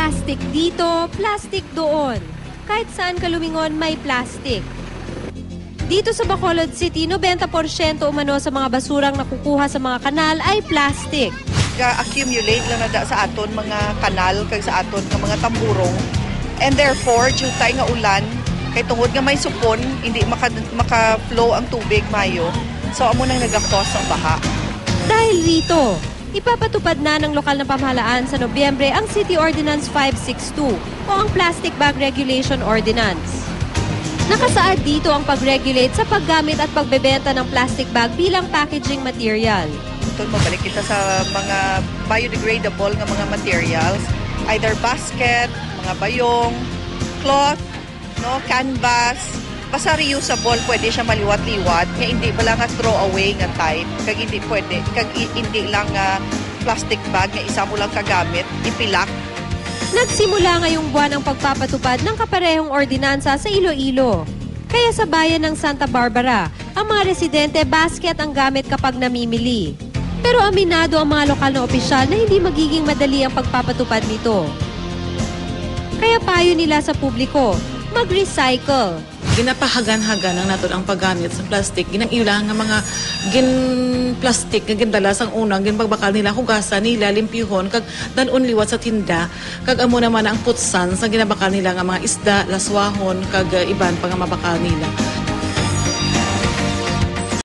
Plastic dito, plastic doon. Kahit saan ka lumingon, may plastic. Dito sa Bacolod City, 90% umano sa mga basurang nakukuha sa mga kanal ay plastic. Accumulate lang na sa aton mga kanal kag sa aton nga mga tamburong. And therefore, due tayo nga ulan, kay tungod nga may supon, hindi maka-flow ang tubig mayo. So amo nang nagakos ng baha. Dahil rito, ipapatupad na ng lokal na pamahalaan sa Nobyembre ang City Ordinance 562 o ang Plastic Bag Regulation Ordinance. Nakasaad dito ang pag-regulate sa paggamit at pagbebenta ng plastic bag bilang packaging material. Ito, mabalik kita sa mga biodegradable nga mga materials, either basket, mga bayong, cloth, no, canvas, basta reusable, pwede siya maliwat-liwat, nga hindi ba lang throw away nga type, kag hindi pwede, kag hindi lang plastic bag nga isa mo lang kagamit, ipilak. Nagsimula ngayong buwan ang pagpapatupad ng kaparehong ordinansa sa Iloilo. Kaya sa bayan ng Santa Barbara, ang mga residente basket ang gamit kapag namimili. Pero aminado ang mga lokal na opisyal na hindi magiging madali ang pagpapatupad nito. Kaya payo nila sa publiko, mag-recycle. Ginapahagan-hagan ang naton ang paggamit sa plastic. Ginaiula nga mga plastic nga gindalas ang unang ginpagbakal nila, hugasan nila, limpyuhon, kag danon liwat sa tinda. Kag amo naman ang putsan sa ginabakal nila nga mga isda, laswahon, kag iban pa nga mabakal nila.